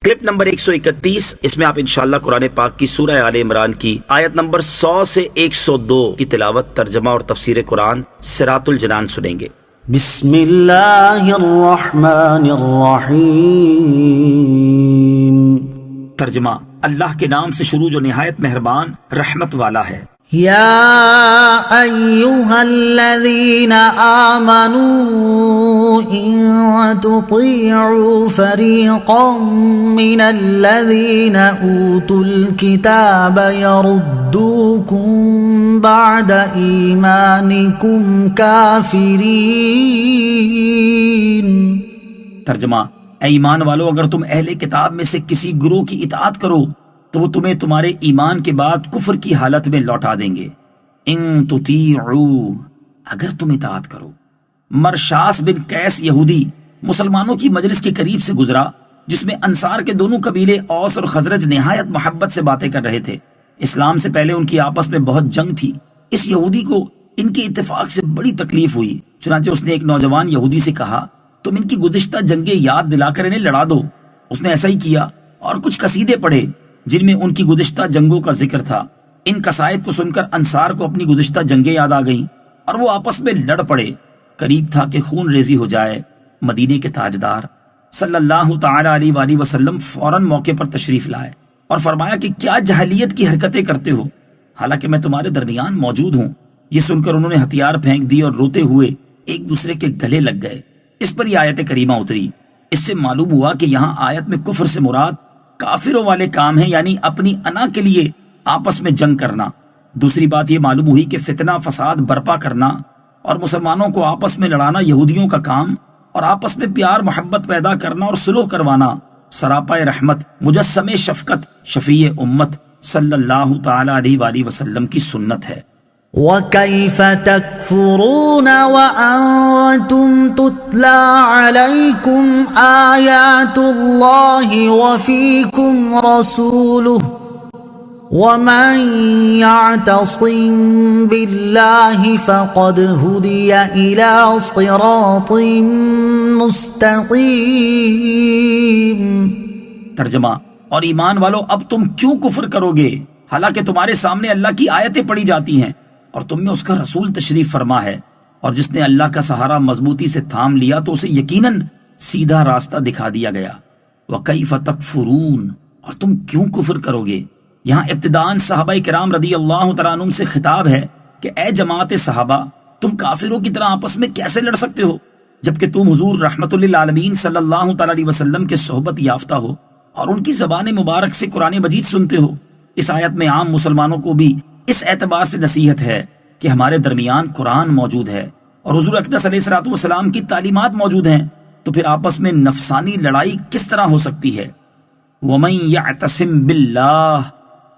Clip number 131، اس میں آپ انشاءاللہ قرآن پاک کی سورہ آل عمران کی آیت نمبر 100 سے 102 کی تلاوت، ترجمہ اور تفسیر قرآن صراط الجنان سنیں گے۔ بسم اللہ الرحمن الرحیم۔ ترجمہ: اللہ کے نام سے شروع جو نہایت مہربان رحمت والا ہے۔ یا ایہا الذین آمنوا ان تطیعوا فریقا من الذین اوتوا الکتاب یردوکم بعد ایمانکم کافرین۔ ترجمہ: اے ایمان والو، اگر تم اہل کتاب میں سے کسی گروہ کی اطاعت کرو تو وہ تمہیں تمہارے ایمان کے بعد کفر کی حالت میں لوٹا دیں گے۔ ان تطیعوا، اگر تم اطاعت کرو۔ مرشاس بن قیس یہودی مسلمانوں کی مجلس کے قریب سے گزرا، جس میں انصار کے دونوں قبیلے اوس اور خزرج نہایت محبت سے باتیں کر رہے تھے۔ اسلام سے پہلے ان کی آپس میں بہت جنگ تھی۔ اس یہودی کو ان کے اتفاق سے بڑی تکلیف ہوئی، چنانچہ اس نے ایک نوجوان یہودی سے کہا، تم ان کی گزشتہ جنگیں یاد دلا کر انہیں لڑا دو۔ اس نے ایسا ہی کیا اور کچھ قصیدے پڑھے جن میں ان کی گزشتہ جنگوں کا ذکر تھا۔ ان قصائد کو سن کر انصار کو اپنی گزشتہ جنگیں یاد آ گئیں اور وہ آپس میں لڑ پڑے۔ قریب تھا کہ خون ریزی ہو جائے۔ مدینے کے تاجدار صلی اللہ تعالی علیہ وآلہ وسلم فوراً موقع پر تشریف لائے اور فرمایا کہ کیا جاہلیت کی حرکتیں کرتے ہو، حالانکہ میں تمہارے درمیان موجود ہوں۔ یہ سن کر انہوں نے ہتھیار پھینک دی اور روتے ہوئے ایک دوسرے کے گلے لگ گئے۔ اس پر یہ آیت کریمہ اتری۔ اس سے معلوم ہوا کہ یہاں آیت میں کفر سے مراد کافروں والے کام ہیں، یعنی اپنی انا کے لیے آپس میں جنگ کرنا۔ دوسری بات یہ معلوم ہوئی کہ فتنہ فساد برپا کرنا اور مسلمانوں کو آپس میں لڑانا یہودیوں کا کام، اور آپس میں پیار محبت پیدا کرنا اور صلح کروانا سراپا رحمت مجسم شفقت شفیع امت صلی اللہ تعالی علیہ وآلہ وسلم کی سنت ہے۔ وَكَيْفَ تَكْفُرُونَ وَأَنْتُمْ تُتْلَى عَلَيْكُمْ آيَاتُ اللَّهِ وَفِيكُمْ رَسُولُهُ وَمَنْ يَعْتَصِمْ بِاللَّهِ فَقَدْ هُدِيَ إِلَى صِرَاطٍ مُسْتَقِيمٍ۔ ترجمہ: اور ایمان والو، اب تم کیوں کفر کرو گے حالانکہ تمہارے سامنے اللہ کی آیتیں پڑھی جاتی ہیں اور تم میں اس کا رسول تشریف فرما ہے، اور جس نے اللہ کا سہارا مضبوطی سے تھام لیا تو اسے یقیناً سیدھا راستہ دکھا دیا گیا۔ وَكَيْفَ تَكْفُرُونَ، اور تم کیوں کفر کرو گے؟ یہاں ابتداءً صحابہ کرام رضی اللہ تعالیٰ عنہم سے خطاب ہے کہ اے جماعت صحابہ، تم کافروں کی طرح آپس میں کیسے لڑ سکتے ہو جبکہ تم حضور رحمت للعالمین صلی اللہ تعالیٰ علیہ وسلم کے صحبت یافتہ ہو اور ان کی زبان مبارک سے قرآن مجید سنتے ہو۔ اس آیت میں عام مسلمانوں کو بھی اس اعتبار سے نصیحت ہے کہ ہمارے درمیان قرآن موجود ہے اور حضور اقدس علیہ الصلوۃ والسلام کی تعلیمات موجود ہیں، تو پھر آپس میں نفسانی لڑائی کس طرح ہو سکتی ہے؟ وَمَن يَعْتَصِمْ بِاللَّهِ،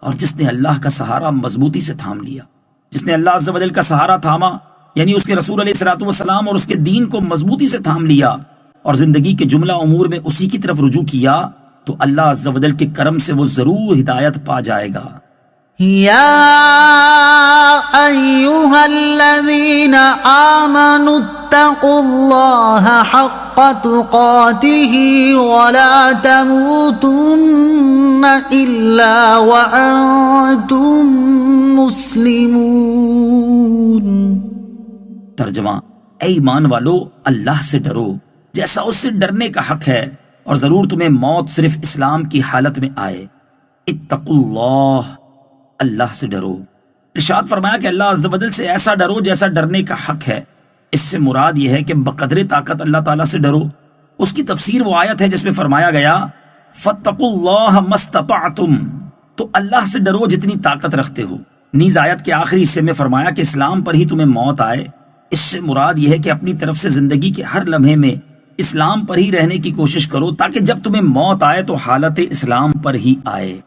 اور جس نے اللہ کا سہارا مضبوطی سے تھام لیا، جس نے اللہ عز و جل کا سہارا تھاما، یعنی اس کے رسول علیہ الصلوۃ والسلام اور اس کے دین کو مضبوطی سے تھام لیا اور زندگی کے جملہ امور میں اسی کی طرف رجوع کیا، تو اللہ عز و جل کے کرم سے وہ ضرور ہدایت پا جائے گا۔ یا ایہا الذین آمنوا اتقوا اللہ حق تقاتہ ولا تموتن الا وانتم مسلمون۔ ترجمہ: اے ایمان والو، اللہ سے ڈرو جیسا اس سے ڈرنے کا حق ہے، اور ضرور تمہیں موت صرف اسلام کی حالت میں آئے۔ اتقوا اللہ، اللہ سے ڈرو۔ ارشاد فرمایا کہ اللہ عز و جل سے ایسا ڈرو جیسا ڈرنے کا حق ہے۔ اس سے مراد یہ ہے کہ بقدر طاقت اللہ تعالیٰ سے ڈرو۔ اس کی تفسیر وہ آیت ہے جس میں فرمایا گیا فَاتَّقُوا اللَّهَ مَا اسْتَطَعْتُمْ، تو اللہ سے ڈرو جتنی طاقت رکھتے ہو۔ نیز آیت کے آخری حصے میں فرمایا کہ اسلام پر ہی تمہیں موت آئے۔ اس سے مراد یہ ہے کہ اپنی طرف سے زندگی کے ہر لمحے میں اسلام پر ہی رہنے کی کوشش کرو تاکہ جب تمہیں موت آئے تو حالت اسلام پر ہی آئے۔